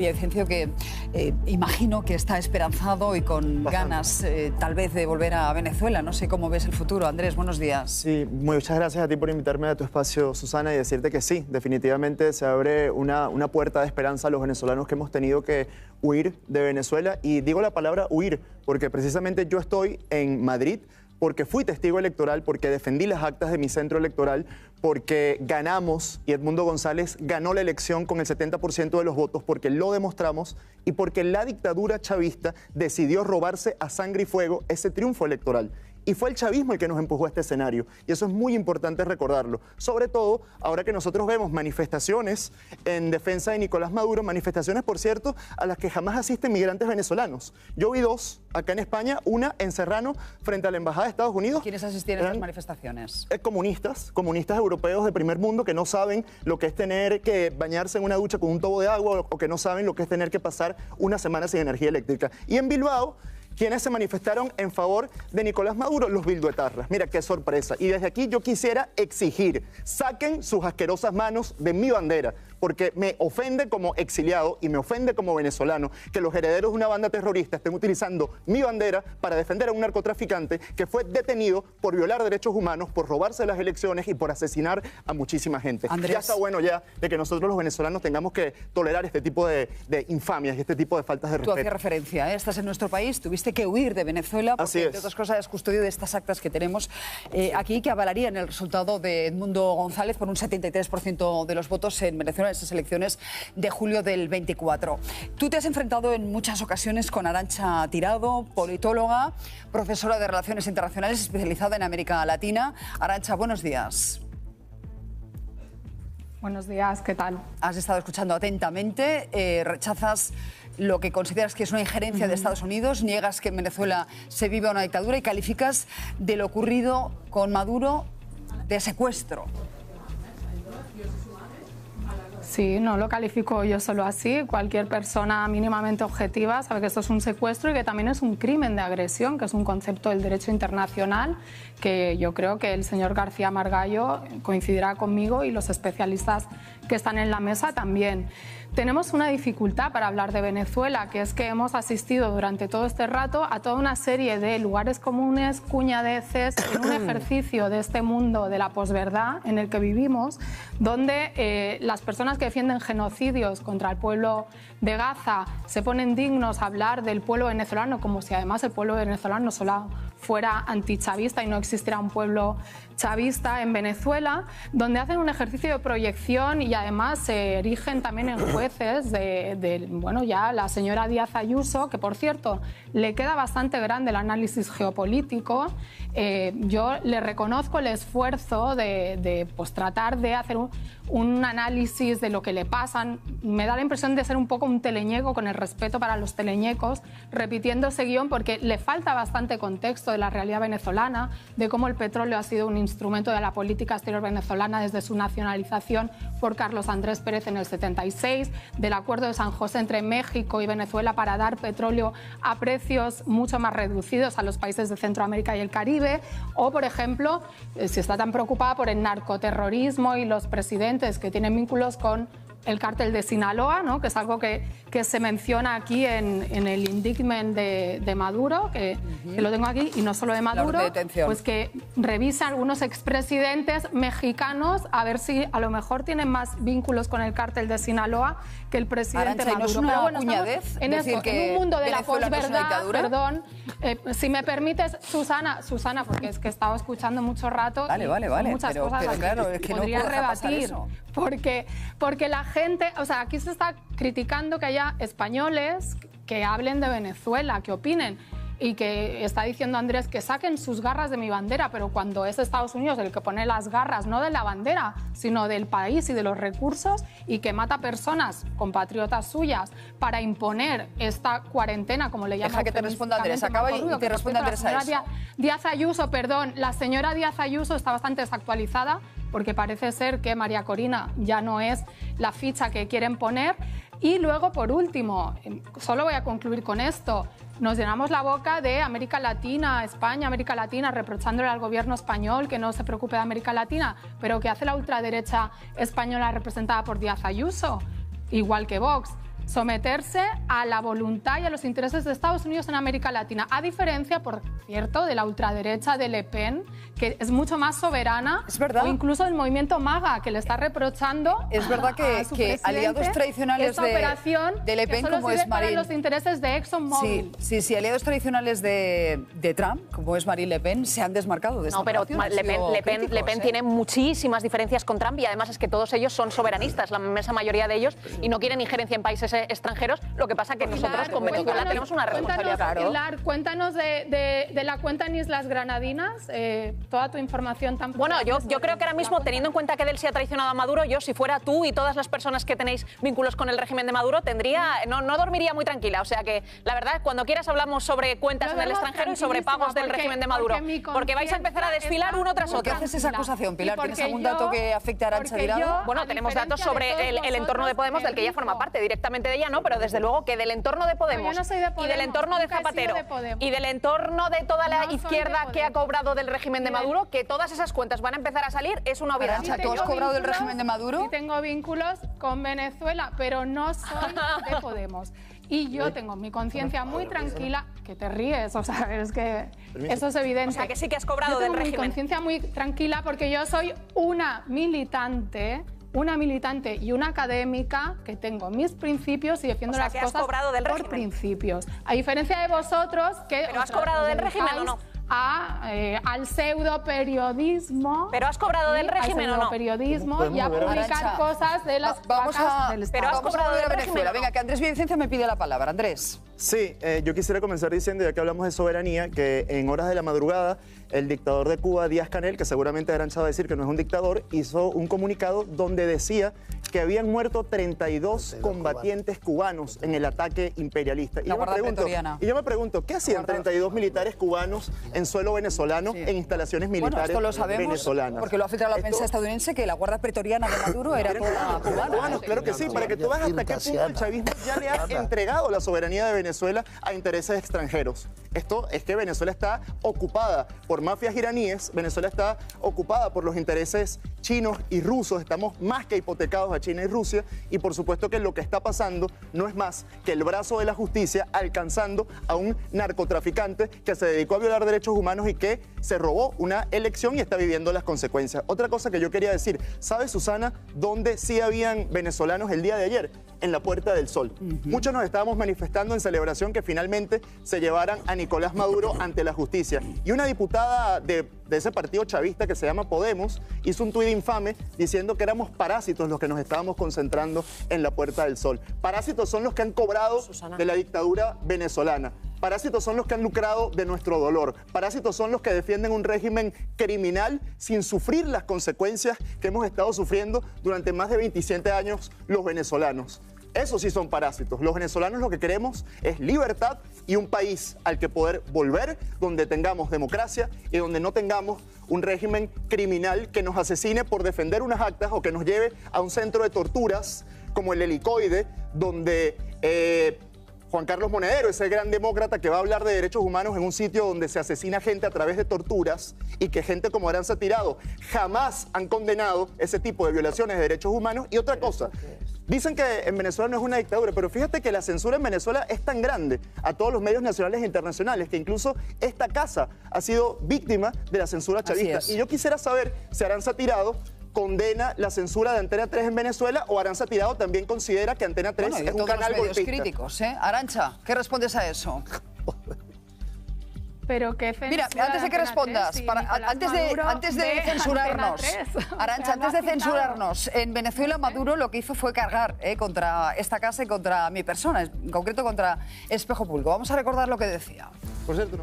Y Vicencio, que imagino que está esperanzado y con ganas tal vez de volver a Venezuela. No sé cómo ves el futuro. Andrés, buenos días. Sí, muchas gracias a ti por invitarme a tu espacio, Susana, y decirte que sí, definitivamente se abre una puerta de esperanza a los venezolanos que hemos tenido que huir de Venezuela. Y digo la palabra huir porque precisamente yo estoy en Madrid, porque fui testigo electoral, porque defendí las actas de mi centro electoral, porque ganamos y Edmundo González ganó la elección con el 70% de los votos, porque lo demostramos y porque la dictadura chavista decidió robarse a sangre y fuego ese triunfo electoral. Y fue el chavismo el que nos empujó a este escenario. Y eso es muy importante recordarlo. Sobre todo, ahora que nosotros vemos manifestaciones en defensa de Nicolás Maduro, manifestaciones, por cierto, a las que jamás asisten migrantes venezolanos. Yo vi dos acá en España, una en Serrano, frente a la Embajada de Estados Unidos. ¿Quiénes asistían a estas manifestaciones? Comunistas europeos de primer mundo que no saben lo que es tener que bañarse en una ducha con un tubo de agua o que no saben lo que es tener que pasar una semana sin energía eléctrica. Y en Bilbao, quienes se manifestaron en favor de Nicolás Maduro, los bilduetarras. Mira qué sorpresa. Y desde aquí yo quisiera exigir, saquen sus asquerosas manos de mi bandera, porque me ofende como exiliado y me ofende como venezolano que los herederos de una banda terrorista estén utilizando mi bandera para defender a un narcotraficante que fue detenido por violar derechos humanos, por robarse las elecciones y por asesinar a muchísima gente. Andrés. Ya está bueno ya de que nosotros los venezolanos tengamos que tolerar este tipo de infamias y este tipo de faltas de respeto. Tú hacías referencia, estás en nuestro país, tuviste que huir de Venezuela porque, entre otras cosas, es custodio de estas actas que tenemos aquí que avalarían el resultado de Edmundo González por un 73% de los votos en Venezuela en esas elecciones de julio del 24. Tú te has enfrentado en muchas ocasiones con Arantxa Tirado, politóloga, profesora de Relaciones Internacionales especializada en América Latina. Arantxa, buenos días. Buenos días, ¿qué tal? Has estado escuchando atentamente, rechazas lo que consideras que es una injerencia de Estados Unidos, niegas que en Venezuela se vive una dictadura y calificas de lo ocurrido con Maduro de secuestro. Sí, no lo califico yo solo así. Cualquier persona mínimamente objetiva sabe que esto es un secuestro y que también es un crimen de agresión, que es un concepto del derecho internacional que yo creo que el señor García Margallo coincidirá conmigo y los especialistas que están en la mesa también. Tenemos una dificultad para hablar de Venezuela, que es que hemos asistido durante todo este rato a toda una serie de lugares comunes, cuñadeces, en un ejercicio de este mundo de la posverdad en el que vivimos, donde las personas que defienden genocidios contra el pueblo de Gaza se ponen dignos a hablar del pueblo venezolano, como si además el pueblo venezolano solo fuera antichavista y no existiera un pueblo chavista en Venezuela, donde hacen un ejercicio de proyección y además se erigen también en jueces bueno, ya la señora Díaz Ayuso, que por cierto le queda bastante grande el análisis geopolítico. Yo le reconozco el esfuerzo de pues, tratar de hacer un análisis de lo que le pasan. Me da la impresión de ser un poco un teleñeco, con el respeto para los teleñecos, repitiendo ese guión porque le falta bastante contexto de la realidad venezolana, de cómo el petróleo ha sido un instrumento de la política exterior venezolana desde su nacionalización por Carlos Andrés Pérez en el 76, del acuerdo de San José entre México y Venezuela para dar petróleo a precios mucho más reducidos a los países de Centroamérica y el Caribe, o por ejemplo, si está tan preocupada por el narcoterrorismo y los presidentes que tienen vínculos con el cártel de Sinaloa, ¿no? Que es algo que se menciona aquí en el indictment de Maduro, que lo tengo aquí, y no solo de Maduro, pues que revisa algunos expresidentes mexicanos a ver si a lo mejor tienen más vínculos con el cártel de Sinaloa que el presidente Arantxa, Maduro. ¿no es una Pero bueno, cuñadez en decir esto, que en un mundo de Venezuela la posverdad, no es perdón, si me permites, Susana, porque es que he estado escuchando mucho rato vale, muchas cosas pero claro, es que podría no puedo rebatir, eso. porque la gente, o sea, aquí se está criticando que haya españoles que hablen de Venezuela, que opinen, y que está diciendo Andrés que saquen sus garras de mi bandera, pero cuando es Estados Unidos el que pone las garras no de la bandera, sino del país y de los recursos, y que mata personas, compatriotas suyas, para imponer esta cuarentena, como le llaman. Deja que te responda Andrés, acaba y te responde Andrés a eso. Díaz Ayuso, perdón, la señora Díaz Ayuso está bastante desactualizada porque parece ser que María Corina ya no es la ficha que quieren poner. Y luego, por último, solo voy a concluir con esto, nos llenamos la boca de América Latina, España, América Latina, reprochándole al gobierno español que no se preocupe de América Latina, pero ¿qué hace la ultraderecha española representada por Díaz Ayuso? Igual que Vox. someterse a la voluntad y a los intereses de Estados Unidos en América Latina, a diferencia, por cierto, de la ultraderecha de Le Pen, que es mucho más soberana, es verdad, o incluso del movimiento MAGA, que le está reprochando es verdad que aliados tradicionales de Le Pen, como es Marine, los intereses de ExxonMobil. Sí, aliados tradicionales de Trump, como es Marine Le Pen, se han desmarcado de esta operación. Le Pen tiene muchísimas diferencias con Trump y además es que todos ellos son soberanistas, la inmensa mayoría de ellos, y no quieren injerencia en países extranjeros. Lo que pasa que nosotros con Venezuela tenemos una responsabilidad. Pilar, cuéntanos de la cuenta en Islas Granadinas, toda tu información tan... Bueno, yo creo que ahora mismo, teniendo en cuenta que él se ha traicionado a Maduro, yo, si fuera tú y todas las personas que tenéis vínculos con el régimen de Maduro, no dormiría muy tranquila. O sea que, la verdad, cuando quieras hablamos sobre cuentas en el extranjero y sobre pagos del régimen de Maduro. Porque vais a empezar a desfilar uno tras otro. ¿Por qué haces esa acusación, Pilar? ¿Tienes algún dato que afecte a Arantxa Tirado? Bueno, tenemos datos sobre el entorno de Podemos, del que ella forma parte, directamente de ella no, pero desde luego que del entorno de Podemos, y del entorno de Zapatero y del entorno de toda la izquierda que ha cobrado del régimen de Maduro, que todas esas cuentas van a empezar a salir, es una obviedad. Arantxa, ¿tú has cobrado del régimen de Maduro? Sí, tengo vínculos con Venezuela, pero no soy de Podemos. Y yo tengo mi conciencia muy tranquila, que te ríes, o sea, es que eso es evidente. O sea, que sí que has cobrado del régimen. Mi conciencia muy tranquila porque yo soy una militante y una académica que tengo mis principios y defiendo las cosas por principios. A diferencia de vosotros que... ¿Pero has cobrado del régimen o no? Al pseudoperiodismo. ¿Pero has cobrado del régimen o no? Al pseudoperiodismo y a publicar cosas de las vacas del Estado. Pero has cobrado de Venezuela. Venga, que Andrés Villavicencio me pide la palabra. Andrés. Sí, yo quisiera comenzar diciendo, ya que hablamos de soberanía, que en horas de la madrugada el dictador de Cuba, Díaz-Canel, que seguramente Arantxa va a decir que no es un dictador, hizo un comunicado donde decía que habían muerto 32 combatientes cubanos en el ataque imperialista. Y yo me pregunto, ¿qué hacían 32 militares cubanos en suelo venezolano, en instalaciones militares esto lo sabemos venezolanas? Porque lo ha filtrado la prensa estadounidense, que la Guardia Pretoriana de Maduro era toda cubana. Claro que sí, para que tú veas hasta qué punto el chavismo ya le ha entregado la soberanía de Venezuela a intereses extranjeros. Esto es que Venezuela está ocupada por mafias iraníes, Venezuela está ocupada por los intereses chinos y rusos, estamos más que hipotecados a China y Rusia, y por supuesto que lo que está pasando no es más que el brazo de la justicia alcanzando a un narcotraficante que se dedicó a violar derechos humanos y que se robó una elección y está viviendo las consecuencias. Otra cosa que yo quería decir, ¿sabes, Susana, dónde sí habían venezolanos el día de ayer? En la Puerta del Sol. Muchos nos estábamos manifestando en celebración que finalmente se llevaran a Nicolás Maduro ante la justicia. Y una diputada de ese partido chavista que se llama Podemos hizo un tuit infame diciendo que éramos parásitos los que nos estábamos concentrando en la Puerta del Sol. Parásitos son los que han cobrado de la dictadura venezolana. Parásitos son los que han lucrado de nuestro dolor. Parásitos son los que defienden un régimen criminal sin sufrir las consecuencias que hemos estado sufriendo durante más de 27 años los venezolanos. Esos sí son parásitos. Los venezolanos lo que queremos es libertad y un país al que poder volver, donde tengamos democracia y donde no tengamos un régimen criminal que nos asesine por defender unas actas o que nos lleve a un centro de torturas como el Helicoide, donde Juan Carlos Monedero, ese gran demócrata que va a hablar de derechos humanos en un sitio donde se asesina gente a través de torturas y que gente como Arantxa Tirado jamás han condenado ese tipo de violaciones de derechos humanos. Y otra cosa, dicen que en Venezuela no es una dictadura, pero fíjate que la censura en Venezuela es tan grande a todos los medios nacionales e internacionales que incluso esta casa ha sido víctima de la censura chavista. Y yo quisiera saber si Arantxa Tirado condena la censura de Antena 3 en Venezuela o Arantxa Tirado también considera que Antena 3 es un canal golpista. Críticos, ¿eh? Arantxa, ¿qué respondes a eso? Pero qué Mira, antes de que respondas, antes de censurarnos, Arantxa, antes de censurarnos, en Venezuela Maduro lo que hizo fue cargar contra esta casa y contra mi persona, en concreto contra Espejo Público. Vamos a recordar lo que decía. Por cierto,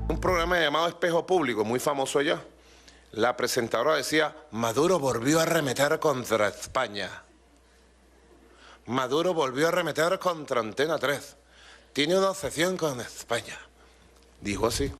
un programa llamado Espejo Público, muy famoso allá. La presentadora decía, Maduro volvió a arremeter contra España. Maduro volvió a arremeter contra Antena 3. Tiene una obsesión con España. Dijo así.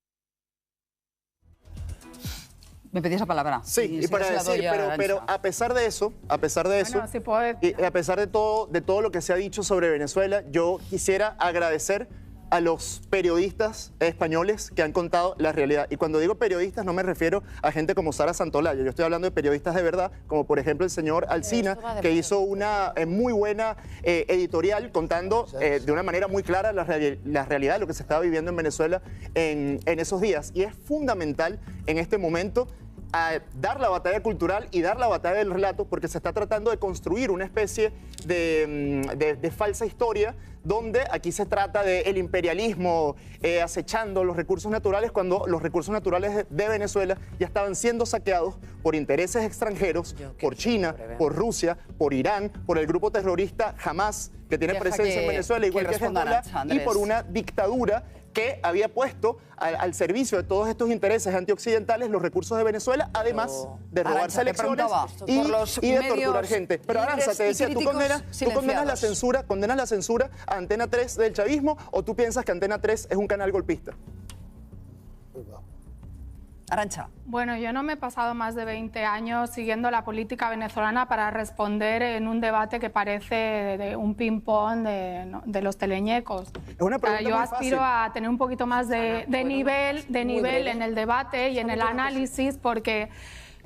Me pedías la palabra. Sí, y para decir, pero a pesar de eso, y a pesar de todo lo que se ha dicho sobre Venezuela, yo quisiera agradecer a los periodistas españoles que han contado la realidad. Y cuando digo periodistas no me refiero a gente como Sara Santolaya, yo estoy hablando de periodistas de verdad, como por ejemplo el señor Alsina, que hizo una muy buena editorial contando de una manera muy clara la realidad de lo que se estaba viviendo en Venezuela en esos días. Y es fundamental en este momento dar la batalla cultural y dar la batalla del relato, porque se está tratando de construir una especie de falsa historia, donde aquí se trata del imperialismo acechando los recursos naturales, cuando los recursos naturales de Venezuela ya estaban siendo saqueados por intereses extranjeros, por China, por Rusia, por Irán, por el grupo terrorista Hamas, que tiene presencia en Venezuela, igual que Hezbollah, y por una dictadura que había puesto al servicio de todos estos intereses antioccidentales los recursos de Venezuela, además de robarse elecciones y de torturar gente. Pero Arantxa, te decía, ¿tú condenas la censura a Antena 3 del chavismo, o tú piensas que Antena 3 es un canal golpista? Arantxa. Bueno, yo no me he pasado más de 20 años siguiendo la política venezolana para responder en un debate que parece de un ping-pong de los teleñecos. Yo aspiro a tener un poquito más de nivel en el debate y en el análisis, porque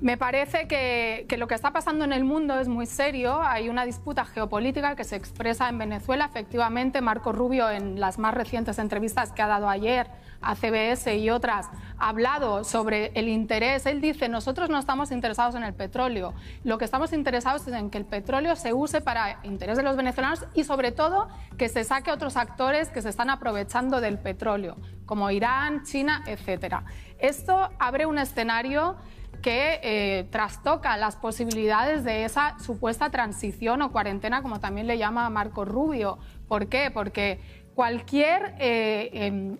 me parece que lo que está pasando en el mundo es muy serio. Hay una disputa geopolítica que se expresa en Venezuela. Efectivamente, Marco Rubio, en las más recientes entrevistas que ha dado ayer a CBS y otras, ha hablado sobre el interés. Él dice, nosotros no estamos interesados en el petróleo. Lo que estamos interesados es en que el petróleo se use para interés de los venezolanos y, sobre todo, que se saque a otros actores que se están aprovechando del petróleo, como Irán, China, etcétera. Esto abre un escenario que trastoca las posibilidades de esa supuesta transición o cuarentena, como también le llama Marco Rubio. ¿Por qué? Porque cualquier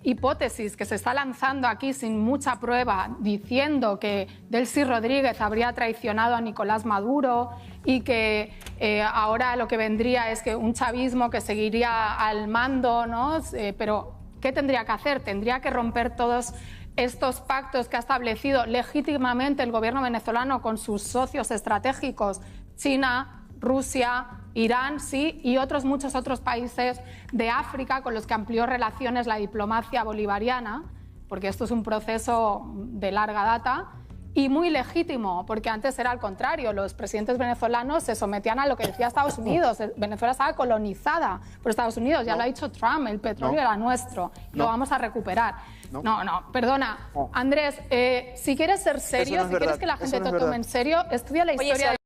hipótesis que se está lanzando aquí sin mucha prueba, diciendo que Delcy Rodríguez habría traicionado a Nicolás Maduro y que ahora lo que vendría es que un chavismo que seguiría al mando, ¿no? Pero ¿qué tendría que hacer? Tendría que romper todos estos pactos que ha establecido legítimamente el gobierno venezolano con sus socios estratégicos, China, Rusia, Irán, sí, y muchos otros países de África con los que amplió relaciones la diplomacia bolivariana, porque esto es un proceso de larga data y muy legítimo, porque antes era al contrario, los presidentes venezolanos se sometían a lo que decía Estados Unidos. Venezuela estaba colonizada por Estados Unidos, ya lo ha dicho Trump, el petróleo era nuestro, lo vamos a recuperar. Perdona. Andrés, si quieres ser serio, si quieres que la gente te tome en serio, estudia la historia de